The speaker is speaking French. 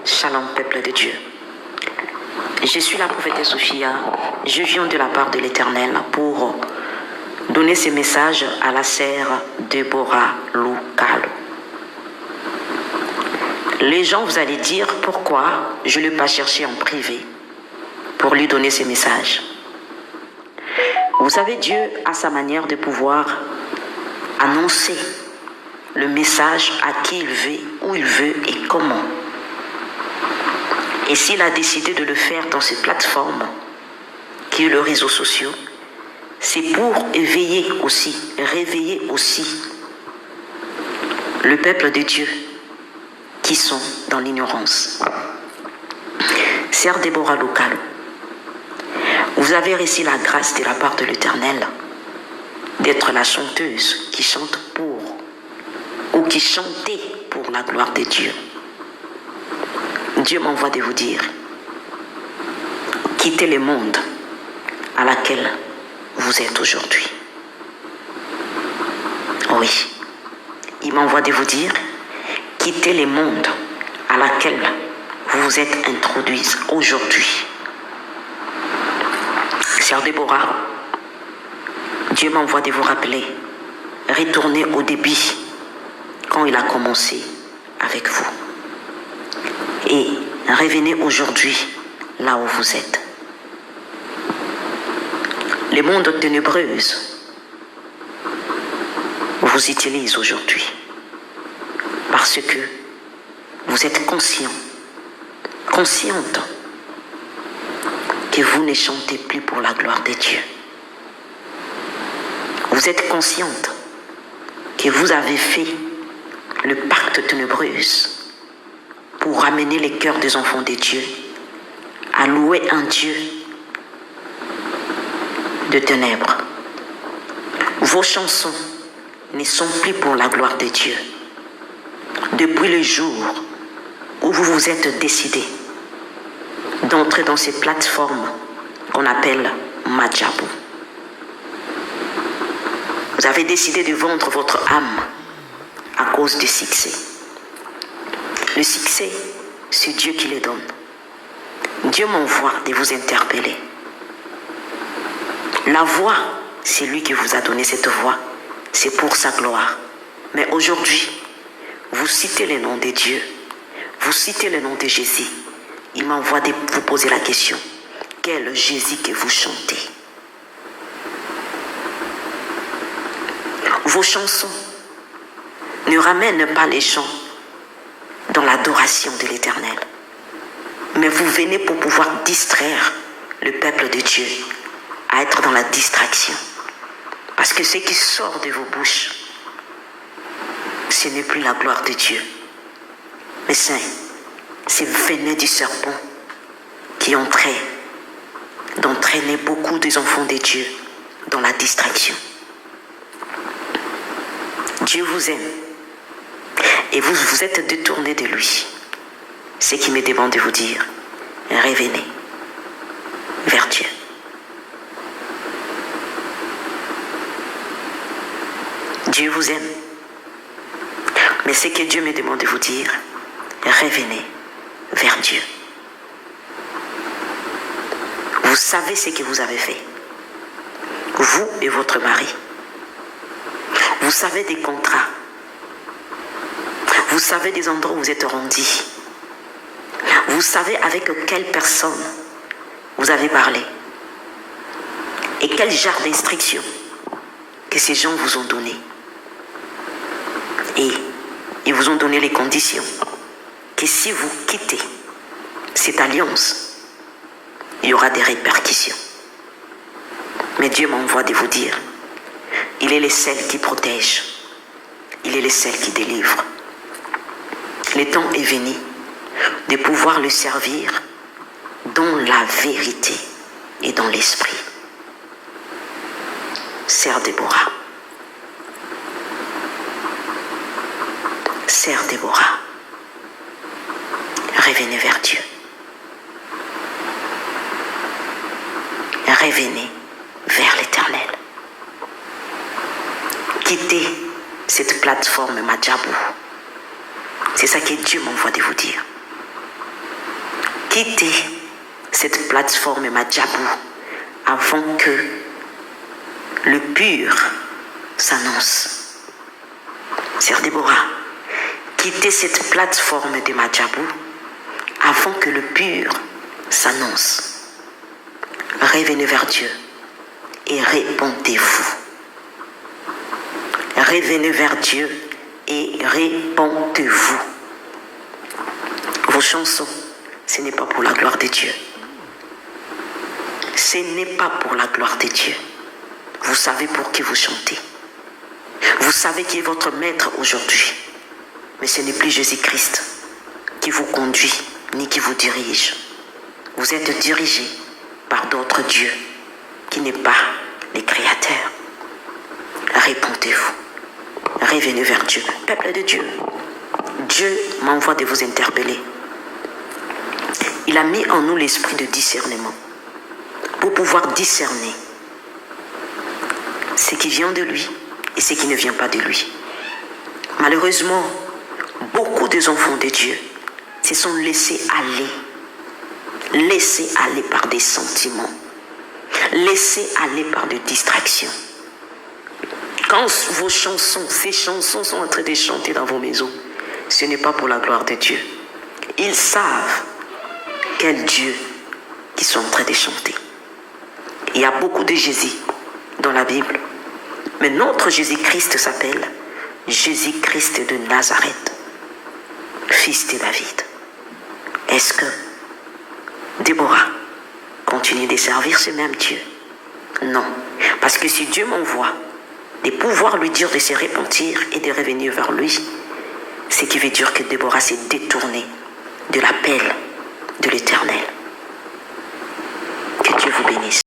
Shalom, peuple de Dieu. Je suis la prophétesse Sophia. Je viens de la part de l'Éternel pour donner ce message à la sœur Deborah Lucalo. Les gens, vous allez dire pourquoi je ne l'ai pas cherché en privé pour lui donner ce message. Vous savez, Dieu a sa manière de pouvoir annoncer le message à qui il veut, où il veut et comment. Et s'il a décidé de le faire dans ces plateformes, qui est le réseau social, c'est pour réveiller aussi le peuple de Dieu qui sont dans l'ignorance. Sœur Deborah Lucalo, vous avez reçu la grâce de la part de l'Éternel d'être la chanteuse qui chante pour, ou qui chantait pour la gloire de Dieu. Dieu m'envoie de vous dire, quittez le monde à laquelle vous êtes aujourd'hui. Oui, il m'envoie de vous dire, quittez le monde à laquelle vous vous êtes introduite aujourd'hui. Sœur Déborah, Dieu m'envoie de vous rappeler, retournez au début, quand il a commencé avec vous. Et revenez aujourd'hui là où vous êtes. Le monde ténébreux vous utilise aujourd'hui parce que vous êtes consciente que vous ne chantez plus pour la gloire de Dieu. Vous êtes consciente que vous avez fait le pacte ténébreux pour ramener les cœurs des enfants de Dieu à louer un Dieu de ténèbres. Vos chansons ne sont plus pour la gloire de Dieu. Depuis le jour où vous vous êtes décidé d'entrer dans ces plateformes qu'on appelle Madjabou, vous avez décidé de vendre votre âme à cause du succès. Le succès, c'est Dieu qui le donne. Dieu m'envoie de vous interpeller. La voix, c'est lui qui vous a donné cette voix. C'est pour sa gloire. Mais aujourd'hui, vous citez le nom de Dieu. Vous citez le nom de Jésus. Il m'envoie de vous poser la question. Quel Jésus que vous chantez? Vos chansons ne ramènent pas les gens dans l'adoration de l'Éternel. Mais vous venez pour pouvoir distraire le peuple de Dieu à être dans la distraction. Parce que ce qui sort de vos bouches, ce n'est plus la gloire de Dieu. Mais c'est venin du serpent qui d'entraîner beaucoup des enfants de Dieu dans la distraction. Dieu vous aime. Et vous vous êtes détourné de lui. Ce qui me demande de vous dire, revenez vers Dieu. Dieu vous aime. Mais ce que Dieu me demande de vous dire, revenez vers Dieu. Vous savez ce que vous avez fait. Vous et votre mari. Vous savez des contrats. Vous savez des endroits où vous êtes rendus. Vous savez avec quelle personne vous avez parlé. Et quel genre d'instructions que ces gens vous ont donné. Et ils vous ont donné les conditions que si vous quittez cette alliance, il y aura des répercussions. Mais Dieu m'envoie de vous dire, il est le seul qui protège. Il est le seul qui délivre. Le temps est venu de pouvoir le servir dans la vérité et dans l'esprit. Sœur Déborah. Sœur Déborah. Revenez vers Dieu. Revenez vers l'Éternel. Quittez cette plateforme Madjabou. C'est ça que Dieu m'envoie de vous dire. quitter cette plateforme Madjabou avant que le pur s'annonce. Sœur Déborah, quittez cette plateforme de Madjabou avant que le pur s'annonce. Revenez vers Dieu et répondez-vous. Revenez vers Dieu et répondez-vous. Vos chansons, ce n'est pas pour la gloire de Dieu. Ce n'est pas pour la gloire de Dieu. Vous savez pour qui vous chantez. Vous savez qui est votre maître aujourd'hui. Mais ce n'est plus Jésus-Christ qui vous conduit ni qui vous dirige. Vous êtes dirigé par d'autres dieux qui n'est pas les créateurs. Répondez-vous. Revenez vers Dieu. Peuple de Dieu, Dieu m'envoie de vous interpeller. Il a mis en nous l'esprit de discernement pour pouvoir discerner ce qui vient de lui et ce qui ne vient pas de lui. Malheureusement, beaucoup des enfants de Dieu se sont laissés aller par des sentiments, laissés aller par des distractions. Quand vos chansons, ces chansons sont en train de chanter dans vos maisons, ce n'est pas pour la gloire de Dieu. Ils savent quel Dieu qu'ils sont en train de chanter. Il y a beaucoup de Jésus dans la Bible, mais notre Jésus-Christ s'appelle Jésus-Christ de Nazareth, fils de David. Est-ce que Déborah continue de servir ce même Dieu? Non, parce que si Dieu m'envoie de pouvoir lui dire de se repentir et de revenir vers lui, ce qui veut dire que Déborah s'est détournée de l'appel de l'Éternel. Que Dieu vous bénisse.